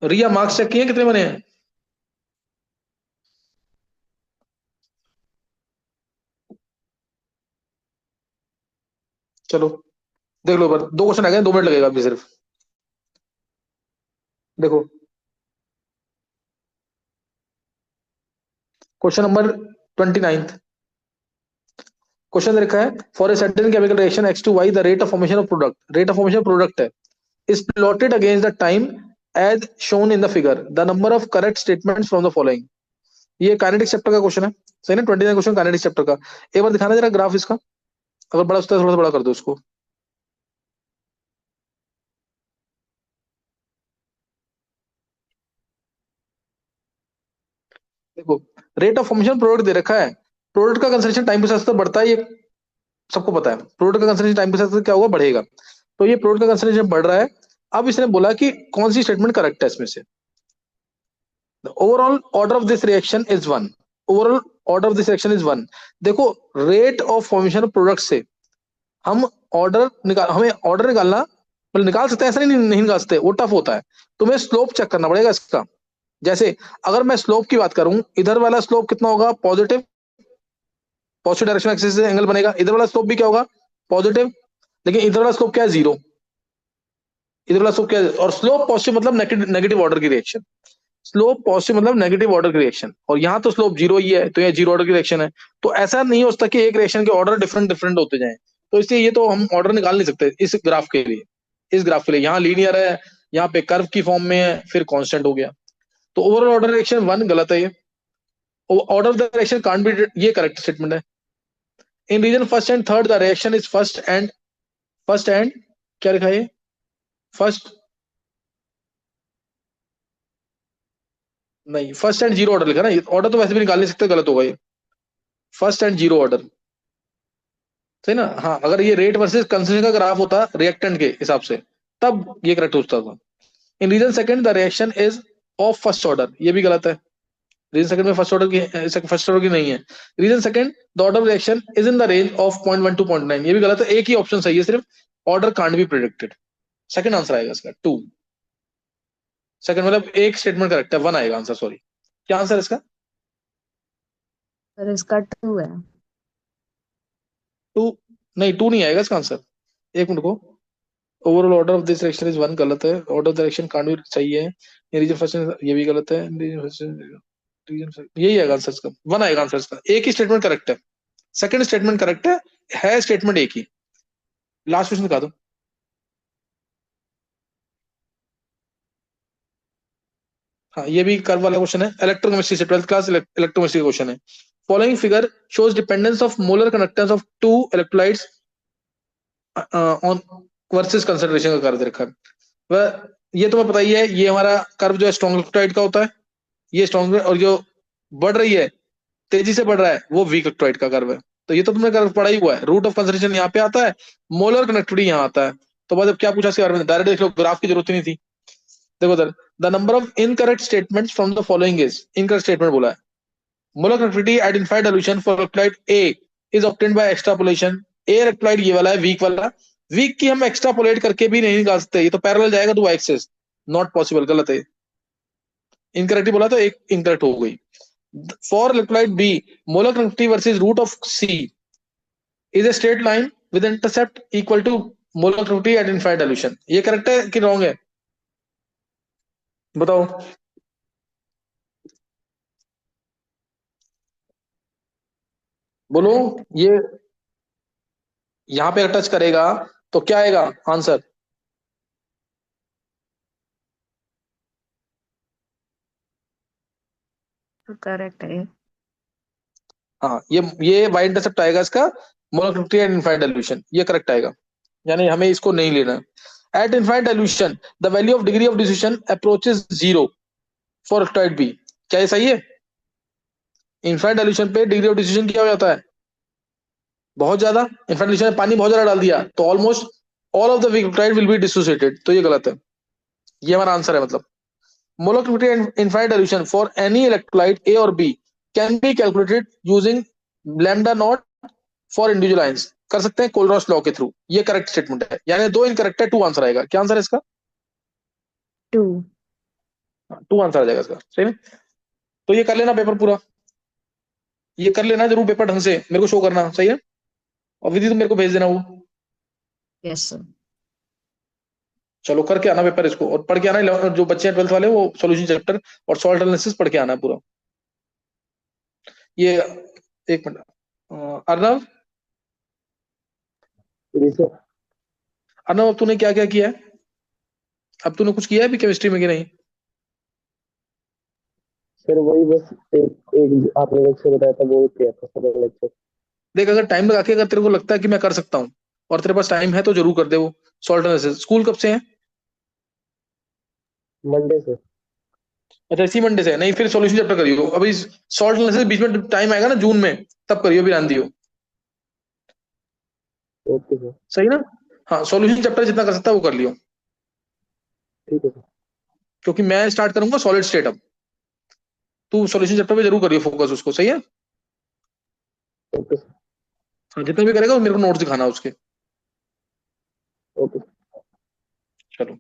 रिया marks check किए कितने बने हैं? चलो देख लो, पर 2 क्वेश्चन आ गए, 2 मिनट लगेगा अभी सिर्फ। देखो क्वेश्चन नंबर 29। क्वेश्चन लिखा है, for a certain chemical reaction X to Y the rate of formation of product, rate of formation product है, is plotted against the time as shown in the figure. The number of correct statements from the following. ये kinetics chapter का question है। सही ना, 29 question kinetics chapter का। एक बार दिखाना जरा ग्राफ इसका, अगर बड़ा होता है थोड़ा सा बड़ा कर दो इसको। देखो, रेट ऑफ फॉर्मेशन प्रोडक्ट दे रखा है। प्रोडक्ट का कंसंट्रेशन टाइम के साथ साथ बढ़ता है, ये सबको पता है। प्रोडक्ट का कंसंट्रेशन टाइम के साथ साथ क्या होगा, बढ़ेगा। तो ये प्रोडक्ट का कंसंट्रेशन बढ़ रहा है। अब इसने बोला कि कौन सी स्टेटमेंट करेक्ट है इसमें से। Overall order of this reaction is one. Overall order of this reaction is one. देखो, rate of formation of product से हम हमें ऑर्डर निकालना, मतलब निकाल सकते हैं, ऐसा नहीं निकाल सकते, वो टफ होता है। तुम्हें स्लोप चेक करना पड़ेगा इसका। जैसे अगर मैं स्लोप की बात करूं, इधर वाला स्लोप कितना होगा, पॉजिटिव, पॉजिटिव डायरेक्शन एक्सिस से एंगल बनेगा। इधर वाला स्लोप भी क्या होगा, पॉजिटिव। लेकिन इधर वाला स्लोप क्या है, जीरो। इधर वाला स्लोप क्या है, और स्लोप पॉजिटिव मतलब नेगेटिव ऑर्डर की रिएक्शन। स्लोप पॉजिटिव मतलब नेगेटिव ऑर्डर की रिएक्शन, और यहाँ तो स्लोप जीरो ही है, तो ये जीरो ऑर्डर की रिएक्शन है। तो ऐसा नहीं हो सकता कि एक रिएक्शन के ऑर्डर डिफरेंट डिफरेंट होते जाएं। तो इसलिए ये तो हम ऑर्डर निकाल नहीं सकते इस ग्राफ के लिए। इस ग्राफ के लिए यहाँ लीनियर है, यहाँ पे कर्व की फॉर्म में है, फिर कांस्टेंट हो गया। तो ओवरऑल ऑर्डर रिएक्शन वन गलत है ये। Order of the reaction can't be, ये करेक्ट स्टेटमेंट है। In region first and third the reaction is first and क्या लिखा है, फर्स्ट, नहीं फर्स्ट एंड जीरो ऑर्डर लिखा ना, ऑर्डर तो वैसे भी निकाल नहीं सकते, गलत होगा ये। फर्स्ट एंड जीरो ऑर्डर, सही ना। हाँ, अगर ये रेट वर्सेस कंसंट्रेशन का ग्राफ होता रिएक्टेंट के हिसाब से, तब ये करेक्ट होता था। In region second the reaction is of first order, ये भी गलत है। रीजन सेकंड में फर्स्ट ऑर्डर की नहीं है। Region second the order reaction is in the range of 0.1 to 0.9, ये भी गलत है। एक ही ऑप्शन सही है सिर्फ, order can't be predicted. Second answer आएगा इसका टू। सेकंड मतलब एक स्टेटमेंट करेक्ट है, वन आएगा आंसर, सॉरी। क्या आंसर है इसका? सर इसका 2 है। टू? नहीं, टू नहीं आएगा इसका आंसर। एक मिनट को। Overall order of this reaction is one, गलत है। Order of the reaction can't B, सही है। रीजन फर्स्ट, ये भी गलत है। रीजन यही आएगा आंसर इसका, वन आएगा आंसर इसका। एक ही स्टेटमेंट करेक्ट है, सेकंड स्टेटमेंट करेक्ट है स्टेटमेंट एक ही। लास्ट क्वेश्चन दिखा दो। हाँ, ये भी कर्व वाला क्वेश्चन है, इलेक्ट्रोकेमिस्ट्री से, 12th क्लास इलेक्ट्रोकेमिस्ट्री का क्वेश्चन है। Following figure shows dependence of molar conductance of two electrolytes on versus concentration का कर्व दे रखा है। वह, ये तुम्हें पता ही है, ये हमारा कर्व जो है स्ट्रॉन्ग इलेक्ट्रोलाइट का होता है, ये स्ट्रॉन्ग, और जो बढ़ रही है, तेजी से बढ़ रहा है, वो वीक इलेक्ट्रोलाइट का कर्व है। तो ये तो तुमने कर्व पढ़ा ही हुआ है। रूट ऑफ कंसंट्रेशन यहाँ पे आता है, मोलर कनेक्टिविटी यहाँ आता है। तो बाद अब क्या पूछा इसके बारे में, डायरेक्ट देख लो, ग्राफ की जरूरत ही नहीं थी। देखो उधर, the number of incorrect statements from the following is, incorrect statement बोला है। Molar connectivity at infinite solution for electrolyte A is obtained by extrapolation. A electrolyte ये वाला है, वीक वाला। वीक की हम एक्सट्रापोलेट करके भी नहीं निकाल सकते, ये तो पैरेलल जाएगा टू एक्सेस, नॉट पॉसिबल, गलत है। इनकरेक्ट बोला तो एक इनकरेक्ट हो गई। For electrolyte B, molar connectivity versus root of C is a straight line with intercept equal to molar connectivity at infinite solution. ये करेक्ट है कि रॉन्ग है, बताओ। बोलो। ये यहाँ पे टच करेगा तो क्या आएगा आंसर? तो करेक्ट है। हाँ, ये वाई इंटरसेप्ट आएगा इसका, मोनोक्लिनिक एंड इनफाइनाइट डाइल्यूशन, ये करेक्ट आएगा। यानी हमें इसको नहीं लेना है। At infinite dilution the value of degree of diffusion approaches zero for electrolyte B, क्या ये सही है? इनफाइनाइट डाइल्यूशन पे डिग्री ऑफ डिफ्यूजन क्या हो जाता है, बहुत ज्यादा। इनफाइनाइट डाइल्यूशन में पानी बहुत ज्यादा डाल दिया तो almost all of the electrolyte will be dissociated, तो ये गलत है। ये हमारा आंसर है मतलब। Molar and infinite dilution for any electrolyte A or B can be calculated using lambda naught for individual ions, कर सकते हैं कोलरॉस लॉ के थ्रू। ये करेक्ट स्टेटमेंट है, यानी दो इनकरेक्ट है, टू आंसर आएगा। क्या आंसर है इसका? 2। टू आंसर आ जाएगा इसका, सही है। तो ये कर लेना पेपर पूरा, ये कर लेना जरूर पेपर ढंग से, मेरे को शो करना, सही है। और विधि तुम मेरे को भेज देना वो। Yes sir. चलो करके आना पेपर इसको, और पढ़ के आना जो बच्चे हैं 12th वाले, वो सॉल्यूशन चैप्टर और सॉल्ट एनालिसिस पढ़ के आना है पूरा। ये एक मिनट, अर्नव, जी सर। अर्नव अब तूने क्या क्या किया है? अब तूने कुछ किया है अभी केमिस्ट्री में कि नहीं? सर वही बस एक एक आपने लेक्चर बताया था वो किया था सर लेक्चर। देख, अगर टाइम लगा के, अगर तेरे को लगता है कि मैं कर सकता हूँ और तेरे पास टाइम है तो जरूर कर दे वो सॉल्ट एनालिसिस। स्कूल कब से है? मंडे से। अच्छा, इसी मंडे से है? नहीं, फिर सॉल्यूशन चैप्टर करियो अभी। सॉल्ट एनालिसिस बीच में टाइम आएगा ना जून में, तब करियो, भी ध्यान दियो। Okay sir. सही ना? हाँ, सॉल्यूशन चैप्टर जितना कर सकता है वो कर लियो, ठीक है सर। क्योंकि मैं स्टार्ट करूंगा सॉलिड स्टेट अब। तू सॉल्यूशन चैप्टर पे जरूर करियो फोकस उसको, सही है। Okay sir. हाँ, जितना भी करेगा वो मेरे को नोट्स दिखाना उसके। ओके। चलो।